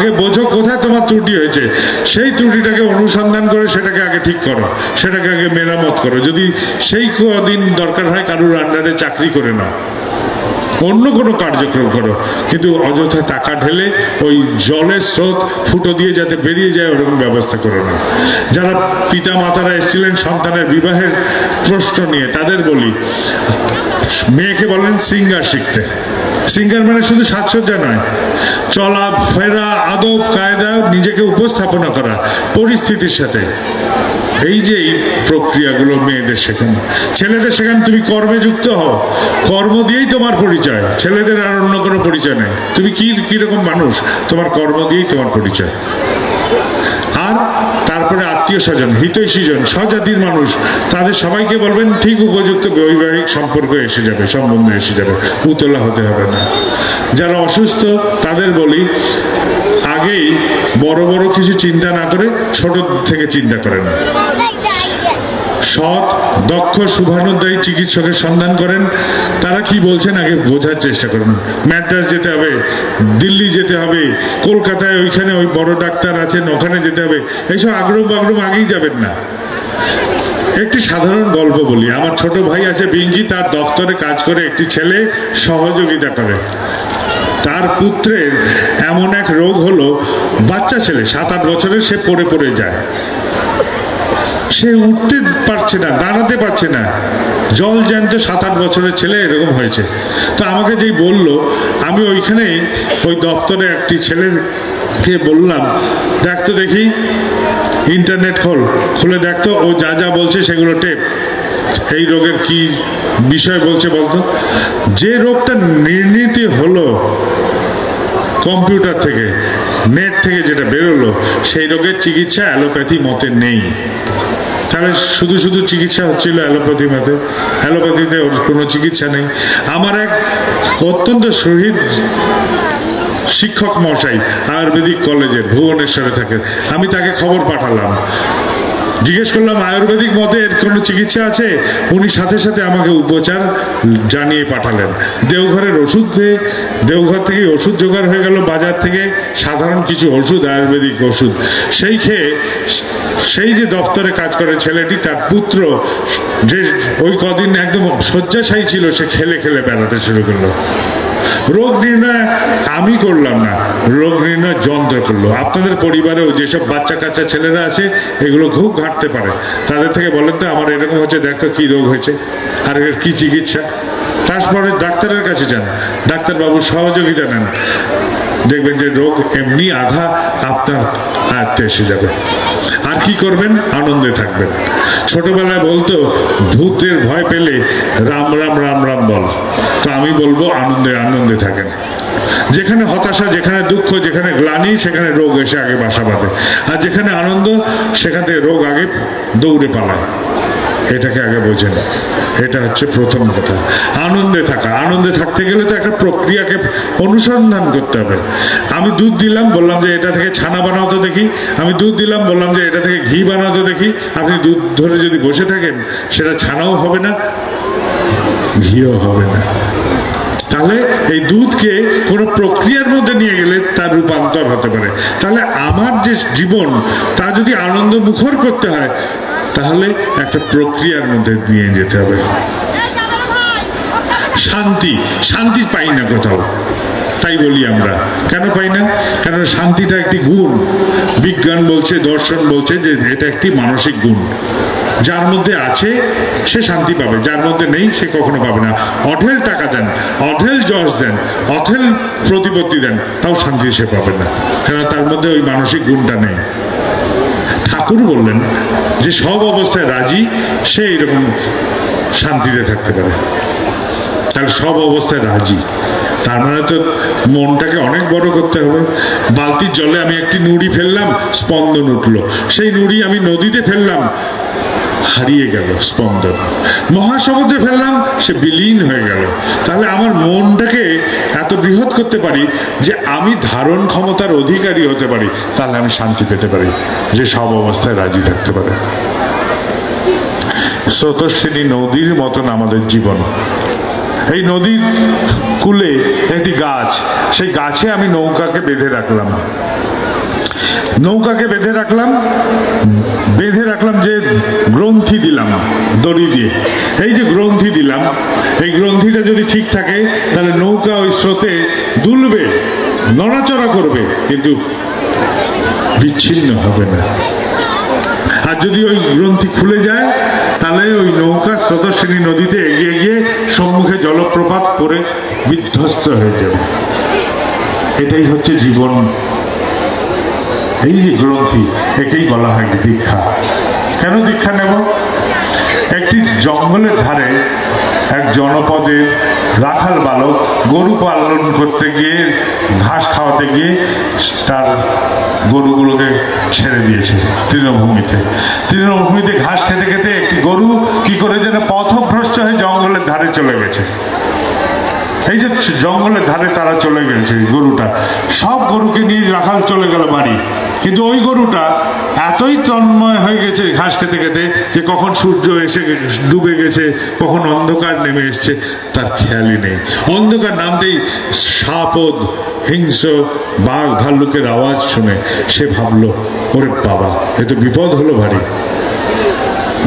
আগে বোঝো কোথায় তোমার ত্রুটি হয়েছে, সেই ত্রুটিটাকে অনুসন্ধান করে সেটাকে আগে ঠিক করো, সেটাকে আগে মেরামত করো। যদি সেই কদিন দরকার হয় কারুর আন্ডারে চাকরি করে নাও, অন্য কোনো কার্যক্রম করো, কিন্তু অযথা টাকা ঢেলে ওই জলের স্রোত ফুটো দিয়ে যাতে বেরিয়ে যায় ওরকম ব্যবস্থা করো না। যারা পিতা মাতারা এসেছিলেন সন্তানের বিবাহের প্রশ্ন নিয়ে, তাদের বলি মেয়েকে বলেন শৃঙ্গার শিখতে। শৃঙ্গার মানে শুধু সাজসজ্জা নয়, চলা ফেরা, আদব কায়দা, নিজেকে উপস্থাপনা করা পরিস্থিতির সাথে। এই যে এই প্রক্রিয়াগুলো মেয়েদের শেখানো, ছেলেদের শেখানো তুমি কর্মে যুক্ত হও, কর্ম দিয়েই তোমার পরিচয়, ছেলেদের আর অন্য কোনো পরিচয় নেই। তুমি কিরকম মানুষ, তোমার কর্ম দিয়েই তোমার পরিচয়। আর তারপরে আত্মীয় স্বজন, হিতৈষীজন, স্বজাতির মানুষ, তাদের সবাইকে বলবেন ঠিক উপযুক্ত বৈবাহিক সম্পর্ক এসে যাবে, সম্বন্ধ এসে যাবে, উতলা হতে হবে না। যারা অসুস্থ তাদের বলি আগেই বড় বড় কিছু চিন্তা না করে ছোট থেকে চিন্তা করেন। সৎ, দক্ষ, শুভানুধ্যায়ী চিকিৎসকের সন্ধান করেন। তারা কি বলছেন আগে বোঝার চেষ্টা করেন। ম্যাড্রাস যেতে হবে, দিল্লি যেতে হবে, কলকাতায় ওইখানে ওই বড় ডাক্তার আছেন ওখানে যেতে হবে, এইসব আগ্রহ আগেই যাবেন না। একটি সাধারণ গল্প বলি। আমার ছোট ভাই আছে বিঙ্কি, তার দপ্তরে কাজ করে একটি ছেলে সহযোগিতা করে। তার পুত্রের এমন এক রোগ হলো, বাচ্চা ছেলে 7-8 বছরের, সে পড়ে পড়ে যায়, সে উঠতে পারছে না, দাঁড়াতে পারছে না। জল জ্যান্ত 7-8 বছরের ছেলে এরকম হয়েছে। তো আমাকে যেই বললো, আমি ওইখানে ওই দপ্তরে একটি ছেলেকে বললাম, দেখতো দেখি ইন্টারনেট খুলে দেখতো, ও যা যা বলছে সেগুলো টেপ, এই রোগের কি বিষয় বলছে বলতো। যে রোগটা নির্ণীত হলো কম্পিউটার থেকে, নেট থেকে যেটা বেরোলো, সেই রোগের চিকিৎসা অ্যালোপ্যাথি মতে নেই। তাহলে শুধু শুধু চিকিৎসা হচ্ছিল অ্যালোপ্যাথি মতে, অ্যালোপ্যাথিতে ওর কোনো চিকিৎসা নেই। আমার এক অত্যন্ত শহীদ শিক্ষক মশাই আয়ুর্বেদিক কলেজের, ভুবনেশ্বরে থাকেন, আমি তাকে খবর পাঠালাম, জিজ্ঞেস করলাম আয়ুর্বেদিক মতে এর কোনো চিকিৎসা আছে? উনি সাথে সাথে আমাকে উপচার জানিয়ে পাঠালেন। দেওঘরের দেওঘর থেকে ওষুধ জোগাড় হয়ে গেল, বাজার থেকে সাধারণ কিছু ওষুধ, আয়ুর্বেদিক ওষুধ, সেই খেয়ে সেই যে দপ্তরে কাজ করে ছেলেটি, তার পুত্র যে ওই কদিন একদম শয্যাশায়ী ছিল, সে খেলে খেলে বেড়াতে শুরু করলো। রোগ নির্ণয় আমি করলাম না, রোগ নির্ণয় যন্ত্র করলো। আপনাদের পরিবারেও যেসব বাচ্চা কাচ্চা ছেলেরা আছে, এগুলো খুব ঘাটতে পারে, তাদের থেকে বলেন তো আমার এরকম হচ্ছে, দেখতো কি রোগ হয়েছে আর এর কি চিকিৎসা। তারপরে ডাক্তারের কাছে যান, ডাক্তারবাবুর সহযোগিতা নেন, দেখবেন যে রোগ এমনি আধা আপনার আয়ত্তে এসে যাবে। আর কি করবেন? আনন্দে থাকবেন। ছোটবেলায় বলতো ভূতের ভয় পেলে রাম রাম রাম রাম বল, তো আমি বলবো আনন্দে আনন্দে থাকেন। যেখানে হতাশা, যেখানে দুঃখ, যেখানে গ্লানি, সেখানে রোগ এসে আগে বাসা বাঁধে, আর যেখানে আনন্দ সেখান থেকে রোগ আগে দৌড়ে পালায়। এটাকে আগে বোঝেন, এটা হচ্ছে প্রথম কথা। আনন্দে থাকা, আনন্দে থাকতে গেলে তো একটা প্রক্রিয়াকে অনুসন্ধান করতে হবে। আমি দুধ দিলাম, বললাম যে এটা থেকে ছানা বানাও তো দেখি, আমি দুধ দিলাম, বললাম যে এটা থেকে ঘি বানাও তো দেখি। আপনি দুধ ধরে যদি বসে থাকেন, সেটা ছানাও হবে না, ঘিও হবে না। তাহলে এই দুধকে কোনো প্রক্রিয়ার মধ্যে নিয়ে গেলে তার রূপান্তর হতে পারে। তাহলে আমার যে জীবন, তা যদি আনন্দ মুখর করতে হয়, তাহলে একটা প্রক্রিয়ার মধ্যে নিয়ে যেতে হবে। শান্তি পাই না কোথাও, তাই বলি আমরা। কেন পাই না? কারণ শান্তিটা একটি গুণ। বিজ্ঞান বলছে, দর্শন বলছে যে এটা একটি মানসিক গুণ। যার মধ্যে আছে সে শান্তি পাবে, যার মধ্যে নেই সে কখনো পাবে না। অঢেল টাকা দেন, অঢেল যশ দেন, অঢেল প্রতিপত্তি দেন, তাও শান্তি সে পাবে না, কারণ তার মধ্যে ওই মানসিক গুণটা নেই। ঠাকুর বললেন যে সব অবস্থায় রাজি, সে এরকম শান্তিতে থাকতে পারে। তাহলে সব অবস্থায় রাজি, তার মানে তো মনটাকে অনেক বড় করতে হবে। বালতির জলে আমি একটি নুড়ি ফেললাম, স্পন্দন উঠলো। সেই নুড়ি আমি নদীতে ফেললাম, হারিয়ে গেল স্পন্দন। মহাসমুদ্রে ফেললাম, সে বিলীন হয়ে গেল। তাহলে আমার মনটাকে এত বৃহৎ করতে পারি যে আমি ধারণ ক্ষমতার অধিকারী হতে পারি, তাহলে আমি শান্তি পেতে পারি, যে সব অবস্থায় রাজি থাকতে পারে। স্রোতস্বিনী নদীর মতন আমাদের জীবন। এই নদীর কূলে একটি গাছ, সেই গাছে আমি নৌকাকে বেঁধে রাখলাম। নৌকাকে বেঁধে রাখলাম যে গ্রন্থি দিলাম দড়ি দিয়ে, এই যে গ্রন্থি দিলাম, এই গ্রন্থিটা যদি ঠিক থাকে তাহলে নৌকা ওই স্রোতে দুলবে, নড়াচড়া করবে, কিন্তু বিচ্ছিন্ন হবে না। আর যদি ওই গ্রন্থি খুলে যায় তাহলে ওই নৌকা স্রোতস্বিনী নদীতে এগিয়ে গিয়ে সম্মুখে জলপ্রপাত করে বিধ্বস্ত হয়ে যাবে। এটাই হচ্ছে জীবন। এই যে গ্রন্থি, একেই বলা হয় দীক্ষা। কেন দীক্ষা নেব? একটি জঙ্গলের ধারে এক জনপদের রাখাল বালক গরু পালন করতে গিয়ে, ঘাস খাওয়াতে গিয়ে তার গরুগুলোকে ছেড়ে দিয়েছে তৃণভূমিতে ঘাস খেতে খেতে একটি গরু কি করে যেন পথভ্রষ্ট হয়ে জঙ্গলের ধারে চলে গেছে। এই যে জঙ্গলের ধারে তারা চলে গেছে, গরুটা সব গরুকে নিয়ে রাখাল চলে গেল বাড়ি, কিন্তু ওই গরুটা এতই তন্ময় হয়ে গেছে ঘাস খেতে খেতে যে কখন সূর্য এসে ডুবে গেছে, কখন অন্ধকার নেমে এসছে তার খেয়ালই নেই। অন্ধকার নামতেই সাপদ, হিংস্র বাঘ ভাল্লুকের আওয়াজ শুনে সে ভাবলো, ওরে বাবা, এ তো বিপদ হলো ভারী।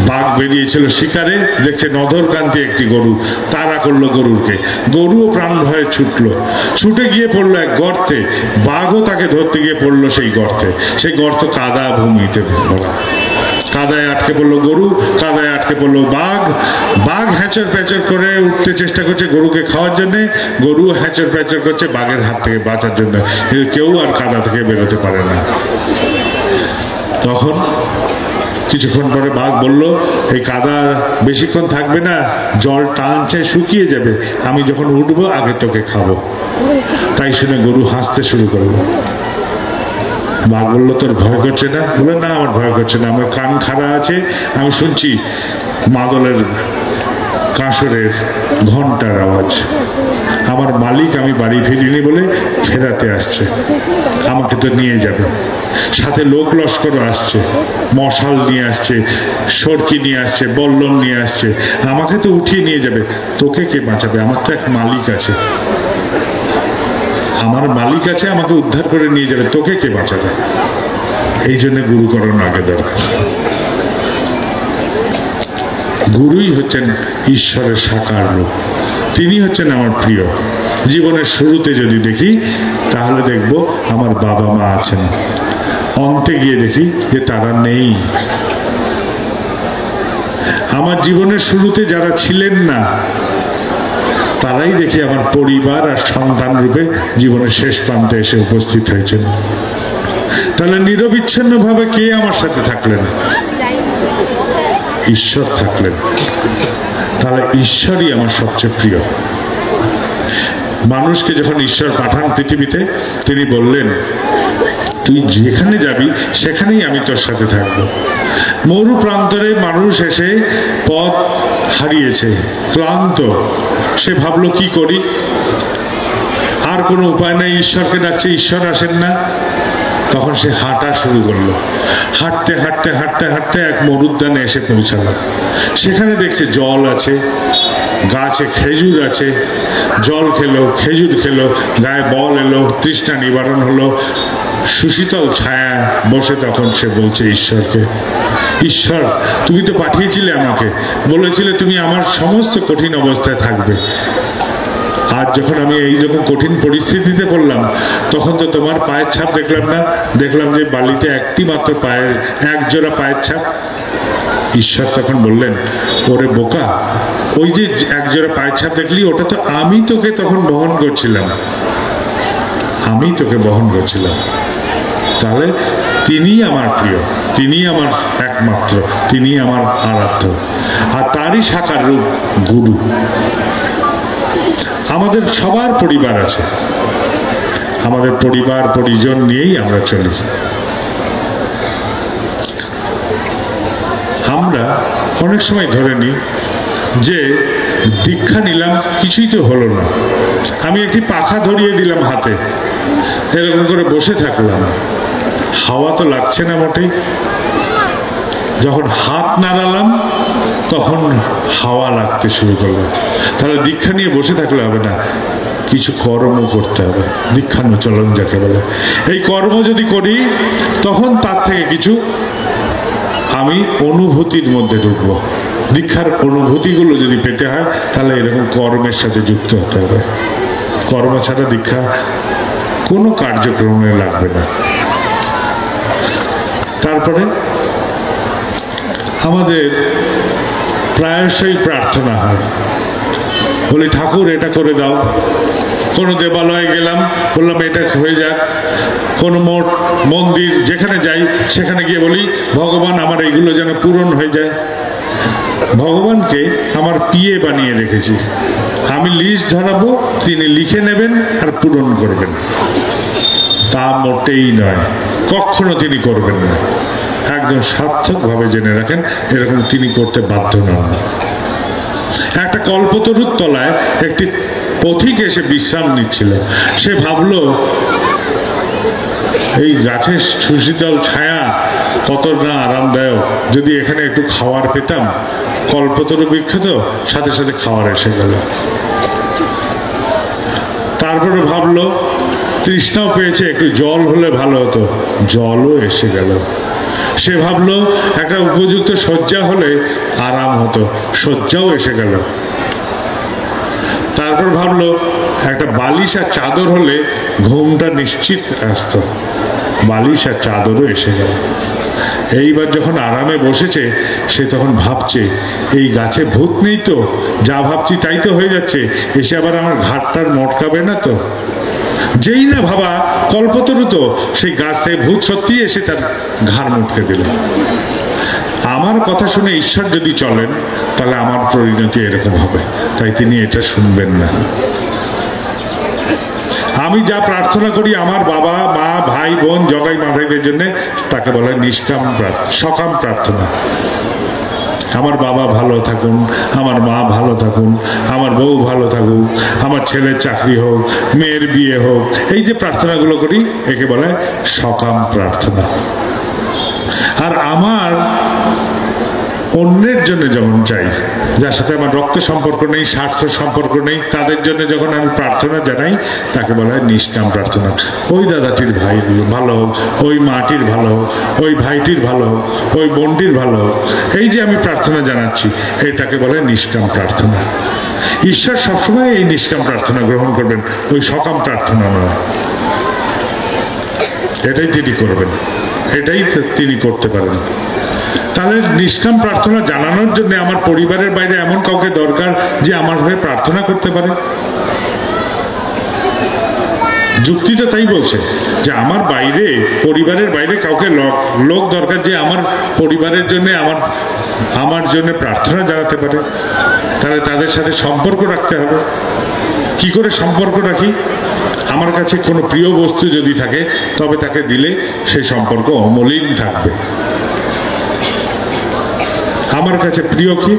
বাঘ বেরিয়েছিল শিকারে, দেখছে নধরকান্তি একটি গরু, তাড়া করলো গরুকে। গরুও প্রাণ ভয়ে ছুটে গিয়ে পড়লো এক গর্তে। বাঘও তাকে ধরতে গিয়ে পড়লো সেই গর্তে। সেই গর্ত কাদা ভূমিতে ভরা, কাদায় আটকে পড়লো গরু, কাদায় আটকে পড়লো বাঘ হ্যাঁচর প্যাচর করে উঠতে চেষ্টা করছে গরুকে খাওয়ার জন্য, গরু হ্যাঁচর প্যাচর করছে বাঘের হাত থেকে বাঁচার জন্য, কিন্তু কেউ আর কাদা থেকে বেরোতে পারে না। তখন কিছুক্ষণ পরে বাঘ বলল, এই কাদা বেশিক্ষণ থাকবে না, জল টানছে, শুকিয়ে যাবে, আমি যখন উঠবো আগে তোকে খাবো। তাই শুনে গরু হাসতে শুরু করলো। বাঘ বললো, তোর ভয় করছে না? বলে, না, আমার ভয় করছে না, আমার কান খাড়া আছে, আমি শুনছি মাদলের কাঁসরের ঘন্টার আওয়াজ। আমার মালিক আমি বাড়ি ফিরিনি বলে ফেরাতে আসছে, আমাকে তো নিয়ে যাবে। সাথে লোক লস্করও আসছে, মশাল নিয়ে আসছে, সরকি নিয়ে আসছে, বল্লম নিয়ে আসছে, আমাকে তো উঠিয়ে নিয়ে যাবে। তোকে কে বাঁচাবে? আমার তো এক মালিক আছে, আমাকে উদ্ধার করে নিয়ে যাবে, তোকে কে বাঁচাবে? এই জন্য গুরুকরণ আগে দরকার। গুরুই হচ্ছেন ঈশ্বরের সাকার রূপ, তিনি হচ্ছেন আমার প্রিয়। জীবনের শুরুতে যদি দেখি তাহলে দেখব আমার বাবা মা আছেন, অন্তে গিয়ে দেখি যে তারা নেই। আমার জীবনের শুরুতে যারা ছিলেন না তারাই দেখি আমার পরিবার আর সন্তান রূপে জীবনের শেষ প্রান্তে এসে উপস্থিত হয়েছেন। তাহলে নিরবিচ্ছিন্ন ভাবে কে আমার সাথে থাকলেন? ঈশ্বর থাকলেন। তাহলে ঈশ্বরই আমার সবচেয়ে প্রিয়। মানুষকে যখন ঈশ্বর পাঠান পৃথিবীতে, তিনি বললেন, তুই যেখানে যাবি সেখানেই আমি তোর সাথে থাকবো। মরু প্রান্তরে মানুষ এসে পথ হারিয়েছে, ক্লান্ত, সে ভাবলো কি করি, আর কোনো উপায় নেই, ঈশ্বরকে ডাকছে, ঈশ্বর আসেন না। তখন সে হাঁটা শুরু করলো। হাঁটতে হাঁটতে হাঁটতে হাঁটতে এক মরুদ্যানে এসে পৌঁছালো। সেখানে দেখছে জল আছে, গাছে খেজুর আছে, জল খেলো, খেজুর খেলো, গায়ে বল এলো, তৃষ্ণা নিবারণ হলো। সুশীতল ছায়া বসে তখন সে বলছে ঈশ্বরকে, ঈশ্বর, তুমি তো পাঠিয়েছিলে আমাকে, বলেছিলে তুমি আমার সমস্ত কঠিন অবস্থায় থাকবে। আজ যখন আমি এইরকম কঠিন পরিস্থিতিতে পড়লাম, তখন তো তোমার পায়ের ছাপ দেখলাম না, দেখলাম যে বালিতে একটি মাত্র পায়ের, এক জোড়া পায়ের ছাপ। ঈশ্বর তখন বললেন, ওরে বোকা, ওই যে এক জোড়া পায়ের ছাপ দেখলি, ওটা তো আমি তোকে তখন বহন করছিলাম, আমি তোকে বহন করছিলাম। তাহলে তিনি আমার প্রিয়, তিনি আমার একমাত্র, তিনি আমার আরাধ্য, আর তারই সাকার রূপ গুরু। আমাদের সবার পরিবার আছে, আমাদের পরিবার পরিজন নিয়েই আমরা চলি। আমরা অনেক সময় ধরে নিই যে দীক্ষা নিলাম, কিছুই তো হলো না, আমি একটি পাখা ধরিয়ে দিলাম হাতে, এরকম করে বসে থাকলাম, হাওয়া তো লাগছে না মোটেই। যখন হাত নাড়ালাম তখন হাওয়া লাগতে শুরু করলো। তাহলে দীক্ষা নিয়ে বসে থাকলে হবে না, কিছু কর্ম করতে হবে, দীক্ষানুচলন যাকে বলে। এই কর্ম যদি করি তখন তার থেকে কিছু আমি অনুভূতির মধ্যে ঢুকবো। দীক্ষার অনুভূতিগুলো যদি পেতে হয় তাহলে এরকম কর্মের সাথে যুক্ত হতে হবে। কর্ম ছাড়া দীক্ষা কোনো কার্যক্রমে লাগবে না। তারপরে আমাদের প্রায়শই প্রার্থনা হয়, বলি ঠাকুর এটা করে দাও। কোনো দেবালয়ে গেলাম, বললাম এটা হয়ে যাক। কোনো মঠ মন্দির যেখানে যাই সেখানে গিয়ে বলি ভগবান আমার এইগুলো যেন পূরণ হয়ে যায়। ভগবানকে আমার পিএ বানিয়ে রেখেছি, আমি লিস্ট ধরাবো, তিনি লিখে নেবেন আর পূরণ করবেন। তা মোটেই নয়, কখনো তিনি করবেন না। একদম সার্থকভাবে জেনে রাখেন এরকম তিনি করতে বাধ্য নন। একটা কল্পতরুর তলায় একটি পথিক এসে বিশ্রাম নিচ্ছিল। সে ভাবলো এই গাছের সুশীতল ছায়া কত না আরামদায়ক, যদি এখানে একটু খাওয়ার পেতাম। কল্পতরু বিখ্যাত, সাথে সাথে খাওয়ার এসে গেল। তারপরে ভাবলো তৃষ্ণাও পেয়েছে, একটু জল হলে ভালো হতো, জলও এসে গেল। সে ভাবলো একটা উপযুক্ত শয্যা হলে আরাম হতো, শয্যাও এসে গেল। তারপর ভাবলো একটা বালিশ আর চাদর হলে ঘুমটা নিশ্চিত আসতো, বালিশ আর চাদরও এসে গেল। এইবার যখন আরামে বসেছে সে তখন ভাবছে এই গাছে ভূত নেই তো, যা ভাবছি তাই তো হয়ে যাচ্ছে, এসে আবার আমার ঘাটটার মটকাবে না তো। যেই না ভাবা কল্পতরু তো সেই গাছ থেকে ভূত সত্যি এসে তার ঘাড় মুটকে দিল। আমার কথা শুনে ঈশ্বর যদি চলেন তাহলে আমার পরিণতি এরকম হবে, তাই তিনি এটা শুনবেন না। আমি যা প্রার্থনা করি আমার বাবা মা ভাই বোন জগাই মাথাইদের জন্য, তাকে বলা হয় নিষ্কাম প্রার্থনা, সকাম প্রার্থনা। আমার বাবা ভালো থাকুন, আমার মা ভালো থাকুন, আমার বউ ভালো থাকুক, আমার ছেলের চাকরি হোক, মেয়ের বিয়ে হোক, এই যে প্রার্থনাগুলো করি একে বলা হয় সকাম প্রার্থনা। আর আমার অন্যের জন্য যখন চাই, যার সাথে আমার রক্ত সম্পর্ক নেই, স্বার্থ সম্পর্ক নেই, তাদের জন্য যখন আমি প্রার্থনা জানাই তাকে বলা হয় নিষ্কাম প্রার্থনা। ওই দাদাটির ভাই ভালো হোক, ওই মাটির ভালো হোক, ওই ভাইটির ভালো হোক, ওই বোনটির ভালো হোক, এই যে আমি প্রার্থনা জানাচ্ছি এটাকে বলে নিষ্কাম প্রার্থনা। ঈশ্বর সবসময় এই নিষ্কাম প্রার্থনা গ্রহণ করবেন, ওই সকাম প্রার্থনা নয়। এটাই তিনি করবেন, এটাই তিনি করতে পারেন। তাহলে নিষ্কাম প্রার্থনা জানানোর জন্য আমার পরিবারের বাইরে এমন কাউকে দরকার যে আমার হয়ে প্রার্থনা করতে পারে। যুক্তি তো তাই বলছে যে আমার বাইরে, পরিবারের বাইরে কাউকে লোক দরকার যে আমার পরিবারের জন্য আমার জন্য প্রার্থনা জানাতে পারে। তাহলে তাদের সাথে সম্পর্ক রাখতে হবে। কি করে সম্পর্ক রাখি? আমার কাছে কোনো প্রিয় বস্তু যদি থাকে তবে তাকে দিলে সেই সম্পর্ক অমলিন থাকবে। আমার কাছে প্রিয় কি?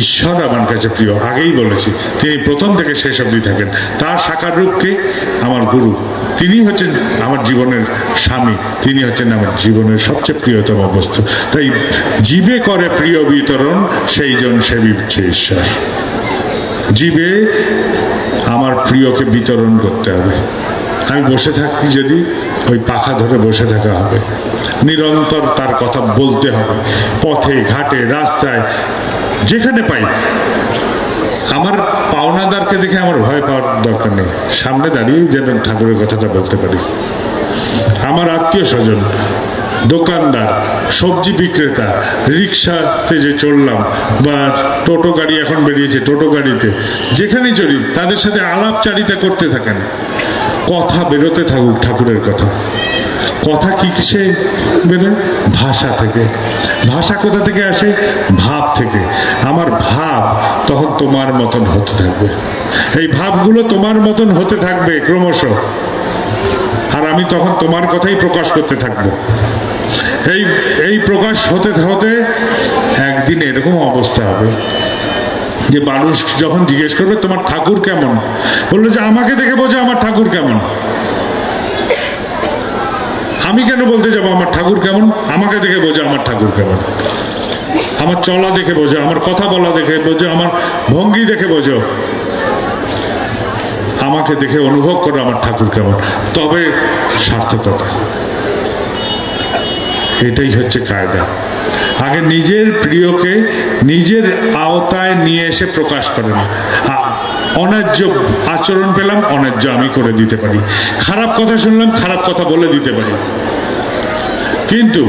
ঈশ্বর আমার কাছে প্রিয়, আগেই বলেছি। তিনি প্রথম থেকে শেষ অবধি থাকেন। তার সাকার রূপকে আমার গুরু, তিনি হচ্ছেন আমার জীবনের স্বামী, তিনি হচ্ছেন আমার জীবনের সবচেয়ে প্রিয়তম বস্তু। তাই জীবে করে প্রিয় বিতরণ, সেই জন সেবী হচ্ছে ঈশ্বর। জীবে আমার প্রিয়কে বিতরণ করতে হবে। আমি বসে থাকি যদি, ওই পাখা ধরে বসে থাকা হবে, নিরন্তর তার কথা বলতে হবে। পথে ঘাটে রাস্তায় যেখানে পাই, আমার পাওনাদারকে দেখে আমার ভয় পাওয়ার দরকার নেই, সামনে দাঁড়িয়ে যেন ঠাকুরের কথাটা বলতে পারি। আমার আত্মীয় স্বজন, দোকানদার, সবজি বিক্রেতা, রিক্সাতে যে চললাম বা টোটো গাড়ি এখন বেরিয়েছে, টোটো গাড়িতে যেখানেই চড়ি তাদের সাথে আলাপচারিতা করতে থাকেন। কথা বেরোতে থাকুক ঠাকুরের কথা। কথা কি কিসে বেরোয়? ভাষা থেকে। ভাষা কোথা থেকে আসে? ভাব থেকে। আমার ভাব তখন তোমার মতন হতে থাকবে, এই ভাবগুলো তোমার মতন হতে থাকবে ক্রমশ, আর আমি তখন তোমার কথাই প্রকাশ করতে থাকবো। এই প্রকাশ হতে হতে একদিন এরকম অবস্থা হবে যে মানুষ যখন জিজ্ঞেস করবে তোমার ঠাকুর কেমন, বললো যে আমাকে দেখে বোঝো আমার ঠাকুর কেমন। আমি কেন বলতে যাবো আমার ঠাকুর কেমন? আমাকে দেখে বোঝো আমার ঠাকুর কেমন। আমার চলা দেখে বোঝো, আমার কথা বলা দেখে বোঝো, আমার ভঙ্গি দেখে বোঝো আমাকে আমাকে দেখে অনুভব করো আমার ঠাকুর কেমন, তবে সার্থকতা। এটাই হচ্ছে কায়দা। আগে নিজের প্রিয়কে নিজের আওতায় নিয়ে এসে প্রকাশ করেন। অন্যায্য আচরণ পেলাম, অন্যায্য আমি করে দিতে পারি। খারাপ কথা শুনলাম, খারাপ কথা বলে দিতে পারি। কিন্তু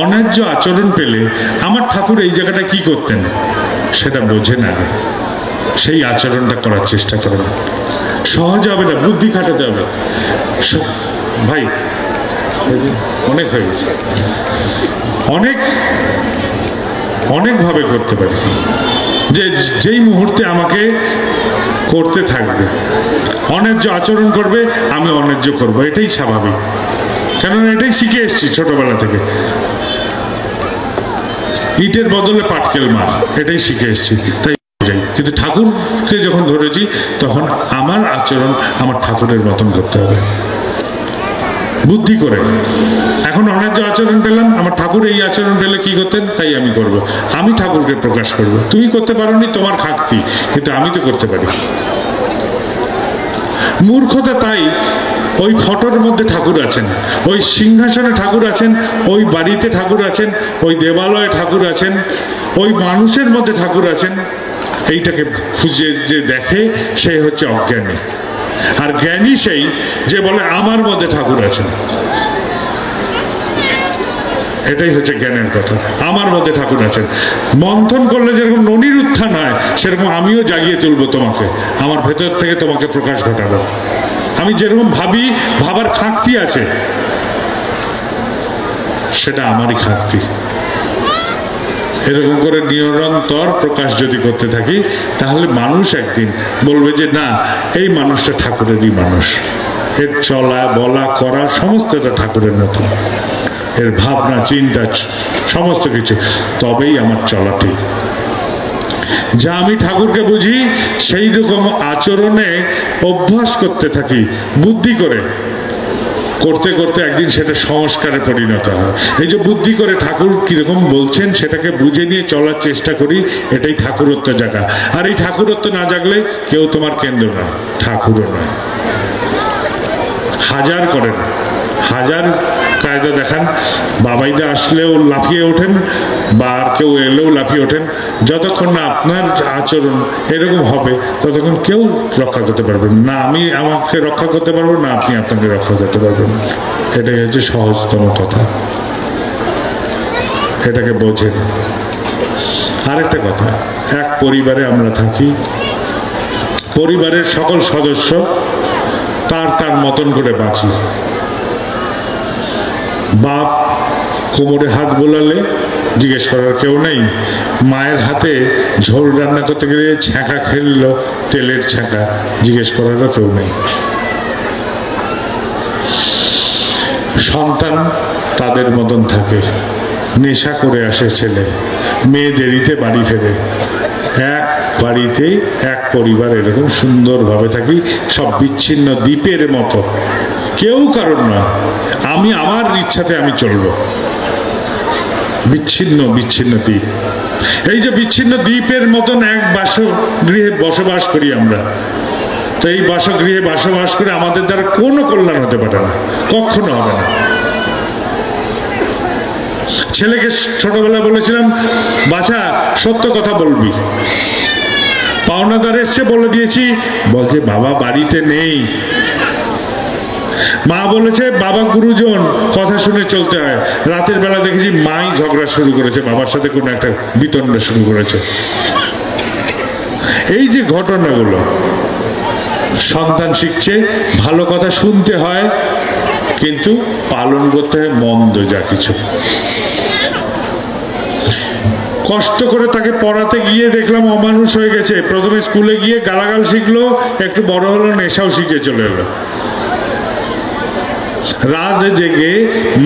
অন্যায্য আচরণ পেলে আমার ঠাকুর এই জায়গাটা কি করতেন সেটা বোঝেন আগে, সেই আচরণটা করার চেষ্টা করেন। সহজ হবে না, বুদ্ধি খাটাতে হবে। ভাই অনেক হয়ে গেছে, অনেকভাবে করতে পারি। যে যেই মুহূর্তে আমাকে করতে থাকবে, অন্যায্য আচরণ করবে, আমি অন্যায্য করব, এটাই স্বাভাবিক। কেননা এটাই শিখে এসছি ছোটবেলা থেকে। ইটের বদলে পাটকেল মার, এটাই শিখে এসছি। তাই কিন্তু ঠাকুরকে যখন ধরেছি তখন আমার আচরণ আমার ঠাকুরের মতন করতে হবে, বুদ্ধি করে। এখন অন্যায্য আচরণ পেলাম, আমার ঠাকুর এই আচরণ পেলে কি করতেন, তাই আমি করব। আমি ঠাকুরকে প্রকাশ করব। তুমি করতে পারোনি, তোমার খাকতি, কিন্তু আমি তো করতে পারি। মূর্খতা তাই, ওই ফটোর মধ্যে ঠাকুর আছেন, ওই সিংহাসনে ঠাকুর আছেন, ওই বাড়িতে ঠাকুর আছেন, ওই দেবালয়ে ঠাকুর আছেন, ওই মানুষের মধ্যে ঠাকুর আছেন। এইটাকে খুঁজে যে দেখে সে হচ্ছে অজ্ঞানী। আর জ্ঞানী সেই যে বলে আমার মধ্যে ঠাকুর আছেন। এটাই হচ্ছে জ্ঞানের কথা, আমার মধ্যে ঠাকুর আছেন। মন্থন করলে যেরকম ননির উত্থান হয়, সেরকম আমিও জাগিয়ে তুলবো তোমাকে, আমার ভেতর থেকে তোমাকে প্রকাশ ঘটাবো। আমি যেরকম ভাবি, ভাবার খাকতি আছে, সেটা আমারই খাকতি। এরকম করে নিরন্তর প্রকাশ যদি করতে থাকি, তাহলে মানুষ একদিন বলবে যে না, এই মানুষটা ঠাকুরেরই মানুষ, এর চলা বলা করা সমস্তটা ঠাকুরের মতো, এর ভাবনা চিন্তা সমস্ত কিছু, তবেই আমার চলা ঠিক। যা আমি ঠাকুরকে বুঝি সেই রকম আচরণে অভ্যাস করতে থাকি, বুদ্ধি করে করতে করতে একদিন সেটা সংস্কারে পরিণত হয়। এই যে বুদ্ধি করে ঠাকুর কিরকম বলছেন সেটাকে বুঝে নিয়ে চলার চেষ্টা করি, এটাই ঠাকুরত্ব জাগা। আর এই ঠাকুরত্ব না জাগলে কেউ তোমার কেন্দ্র নয়, ঠাকুরও নয়। হাজার করেন, হাজার কায়দা দেখান, বাবাইদা আসলেও লাফিয়ে ওঠেন, বা আর কেউ এলেও লাফিয়ে ওঠেন, যতক্ষণ না আপনার আচরণ এরকম হবে ততক্ষণ কেউ রক্ষা করতে পারবেন না। আমি আমাকে রক্ষা করতে পারবো না, আপনি আপনাকে রক্ষা করতে পারবেন। এটাই হচ্ছে সহজতম কথা, এটাকে বোঝেন। আরেকটা কথা, এক পরিবারে আমরা থাকি, পরিবারের সকল সদস্য তার তার মতন করে বাঁচি। বাপ কোমরে হাত বোলালে জিজ্ঞেস করার কেউ নেই, মায়ের হাতে ঝোল রান্না করতে গেলে ছ্যাঁকা খেললো, তেলের ছ্যাঁকা, জিজ্ঞেস করারও কেউ নেই। সন্তান তাদের মতন থাকে, নেশা করে আসে ছেলে, মেয়ে দেরিতে বাড়ি ফেরে। এক বাড়িতে এক পরিবার এরকম সুন্দরভাবে থাকি, সব বিচ্ছিন্ন দ্বীপের মতো, কেউ কারণ নয়, আমি আমার ইচ্ছাতে আমি চলবো। বিচ্ছিন্ন বিচ্ছিন্ন দ্বীপ, এই যে বিচ্ছিন্ন দ্বীপের মতন এক বাসগৃহে বসবাস করি আমরা। তো এই বাসগৃহে বসবাস করে আমাদের দ্বারা কোনো কল্যাণ হতে পারে না, কখনো হবে না। ছেলেকে ছোটবেলায় বলেছিলাম, বাছা সত্য কথা বলবি। পাওনাদার এসছে, বলে দিয়েছি, বলছে বাবা বাড়িতে নেই। মা বলেছে বাবা গুরুজন, কথা শুনে চলতে হয়। রাতের বেলা দেখেছি মাই ঝগড়া শুরু করেছে, বাবার সাথে কোনো একটা বিতণ্ডা শুরু করেছে। এই যে ঘটনাগুলো, সন্তান শিখছে ভালো কথা শুনতে হয়, কিন্তু পালন করতে হয় মন্দ যা কিছু। কষ্ট করে তাকে পড়াতে গিয়ে দেখলাম অমানুষ হয়ে গেছে। প্রথমে স্কুলে গিয়ে গালাগাল শিখলো, একটু বড় হলো নেশাও শিখে চলে এলো। রাত জেগে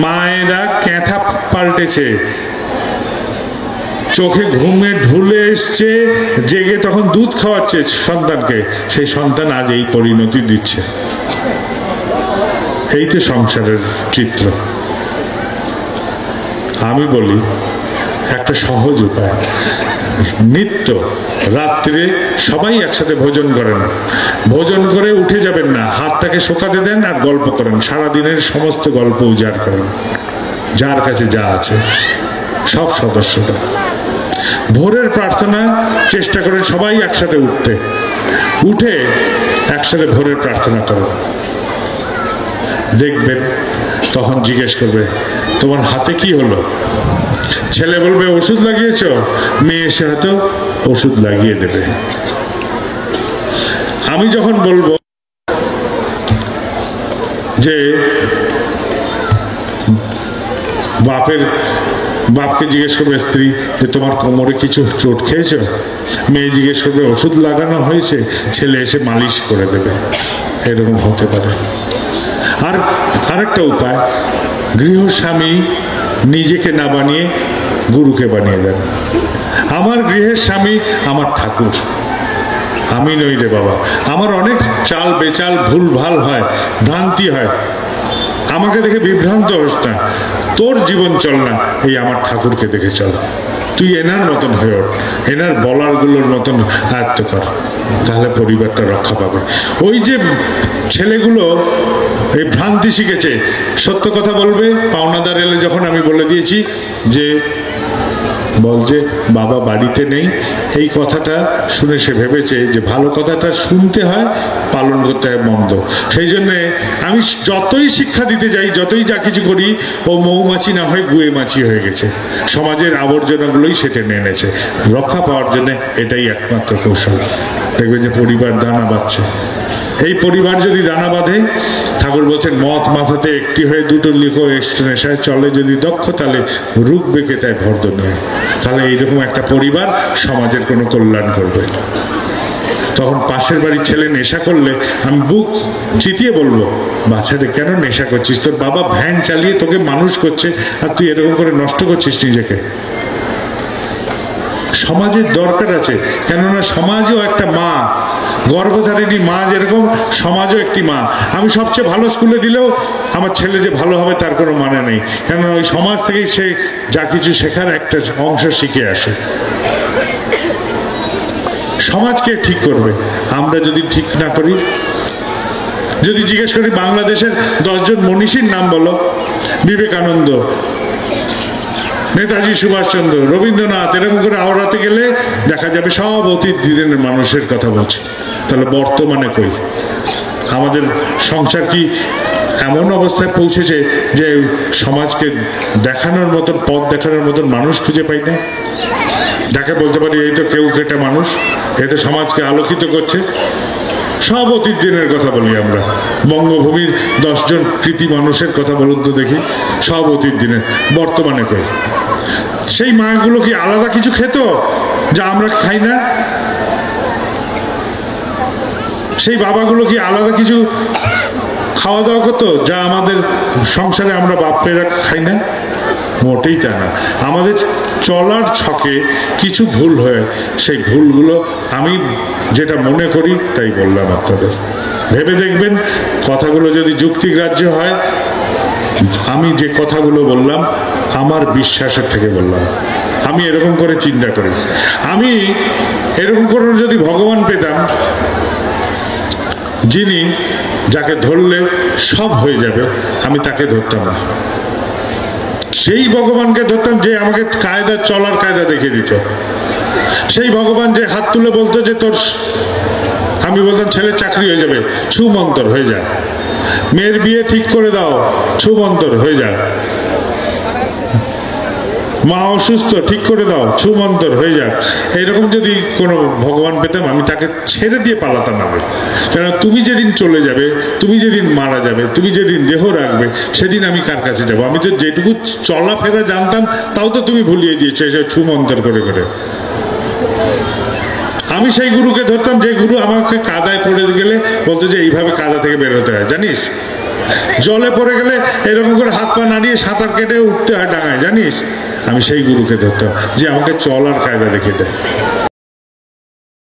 মায়েরা ক্যাঁথা পাল্টেছে, চোখে ঘুমে ঢুলে এসছে, জেগে তখন দুধ খাওয়াচ্ছে সন্তানকে। সেই সন্তান আজ এই পরিণতি দিচ্ছে। এই তো সংসারের চিত্র। আমি বলি একটা সহজ উপায়। নিত্য রাত্রে সবাই একসাথে ভোজন করেন, ভোজন করে উঠে যাবেন না, হাতটাকে শোকাতে দেন আর গল্প করেন, সারাদিনের সমস্ত গল্প উজাড় করেন, যার কাছে যা আছে সব সদস্যরা। ভোরের প্রার্থনা চেষ্টা করেন সবাই একসাথে উঠতে, উঠে একসাথে ভোরের প্রার্থনা করেন। দেখবেন তখন জিজ্ঞেস করবে তোমার হাতে কি হলো, ছেলে বলবে ওষুধ লাগিয়েছ, মেয়ে এসে হয়তো ওষুধ লাগিয়ে দেবে। আমি যখন বলবো যে বাপকে জিজ্ঞেস করবে স্ত্রী যে তোমার কোমরে কিছু চোট খেয়েছো, মেয়ে জিজ্ঞেস করবে ওষুধ লাগানো হয়েছে, ছেলে এসে মালিশ করে দেবে, এরকম হতে পারে। আর আরেকটা উপায়, গৃহস্বামী নিজেকে না বানিয়ে গুরুকে বানিয়ে দেন। আমার গৃহের স্বামী আমার ঠাকুর, আমি নই রে বাবা। আমার অনেক চাল বেচাল ভুল ভাল হয়, ভ্রান্তি হয়, আমাকে দেখে বিভ্রান্ত হোস না, তোর জীবন চল না এই আমার ঠাকুরকে দেখে চল, তুই এনার মতন হয়ে ওঠ, এনার বলারগুলোর মতন আয়ত্ত কর, তাহলে পরিবারটা রক্ষা পাবে। ওই যে ছেলেগুলো এই ভ্রান্তি শিখেছে, সত্য কথা বলবে, পাওনাদার এলে যখন আমি বলে দিয়েছি যে বল যে বাবা বাড়িতে নেই, এই কথাটা শুনে সে ভেবেছে যে ভালো কথাটা শুনতে হয়, পালন করতে হয় মন্দ। সেই জন্যে আমি যতই শিক্ষা দিতে যাই, যতই যা কিছু করি, ও মৌমাছি না হয় গুয়ে মাছি হয়ে গেছে, সমাজের আবর্জনাগুলোই সে টেনে এনেছে। রক্ষা পাওয়ার জন্য এটাই একমাত্র কৌশল। দেখবে যে পরিবার দানা বাঁধছে। এই পরিবার যদি দানা বাঁধে, ঠাকুর বলছেন মত মাথাতে একটি হয়ে দুটো লিখো এক্সট্রা নেশায় চলে যদি দক্ষ, তাহলে রূপ বেঁকে তাই ভর্দনীয়। তাহলে এইরকম একটা পরিবার সমাজের কোনো কল্যাণ করবে। তখন পাশের বাড়ির ছেলে নেশা করলে আমি বুক চিতিয়ে বলবো, বাচ্চারে কেন নেশা করছিস, তোর বাবা ভ্যান চালিয়ে তোকে মানুষ করছে আর তুই এরকম করে নষ্ট করছিস নিজেকে। সমাজের দরকার আছে, কেননা সমাজও একটা মা, গর্ভধারিণী মা যেরকম সমাজও একটি মা। আমি সবচেয়ে ভালো স্কুলে দিলেও আমার ছেলে যে ভালো হবে তার কোনো মানে নেই, কেননা ওই সমাজ থেকেই সে যা কিছু শেখার একটা অংশ শিখে আসে। সমাজকে ঠিক করবে, আমরা যদি ঠিক না করি। যদি জিজ্ঞেস করি বাংলাদেশের 10 জন মনীষীর নাম বলো, বিবেকানন্দ, নেতাজি সুভাষচন্দ্র, রবীন্দ্রনাথ, এরকম করে আওড়াতে গেলে দেখা যাবে সব অতীত দিনের মানুষের কথা বলছে। তাহলে বর্তমানে কই? আমাদের সংসার কি এমন অবস্থায় পৌঁছেছে যে সমাজকে দেখানোর মতন, পথ দেখানোর মতন মানুষ খুঁজে পাই না? যাকে বলতে পারি এই তো কেউ কেটে মানুষ, এ তো সমাজকে আলোকিত করছে। সব অতীত দিনের কথা বলি আমরা। বঙ্গভূমির 10 জন কৃতি মানুষের কথা বলুন তো দেখি, সব অতীত দিনের। বর্তমানে কই? সেই মাগুলো কি আলাদা কিছু খেত যা আমরা খাই না? সেই বাবাগুলো কি আলাদা কিছু খাওয়া দাওয়া করতো যা আমাদের সংসারে আমরা বাপেরা খাই না? মোটেই তা না। আমাদের চলার ছকে কিছু ভুল হয়, সেই ভুলগুলো আমি যেটা মনে করি তাই বললাম আপনাদের। ভেবে দেখবেন কথাগুলো যদি যুক্তিগ্রাহ্য হয়। আমি যে কথাগুলো বললাম আমার বিশ্বাসের থেকে বললাম, আমি এরকম করে চিন্তা করি। আমি এরকম করে যদি ভগবান পেতাম, যিনি যাকে ধরলে সব হয়ে যাবে, আমি তাকে ধরতাম না। সেই ভগবানকে ধরতাম যে আমাকে কায়দা, চলার কায়দা দেখিয়ে দিত। সেই ভগবান যে হাত তুলে বলতো যে তোর, আমি বলতাম ছেলের চাকরি হয়ে যাবে, ছুমন্তর হয়ে যায়। মেয়ের বিয়ে ঠিক করে দাও, ছুমন্তর হয়ে যায়। মা অসুস্থ, ঠিক করে দাও, ছুমন্তর হয়ে যাক। এইরকম যদি কোনো ভগবান পেতাম, আমি তাকে ছেড়ে দিয়ে পালাতাম আগে। কেন? তুমি যেদিন চলে যাবে, তুমি যেদিন মারা যাবে, তুমি যেদিন দেহ রাখবে, সেদিন আমি কার কাছে যাব? আমি তো যেটুকু চলাফেরা জানতাম তাও তো তুমি ভুলিয়ে দিয়েছো এসব ছুমন্তর করে করে। আমি সেই গুরুকে ধরতাম যে গুরু আমাকে কাদায় পড়ে গেলে বলতো যে এইভাবে কাদা থেকে বেরোতে হয়, জানিস? জলে পড়ে গেলে এরকম করে হাত পা নাড়িয়ে সাঁতার কেটে উঠতে হয় ডাঙায়, জানিস? আমি সেই গুরুকে ধরতাম যে আমাকে চলার কায়দা দেখিয়ে দেয়।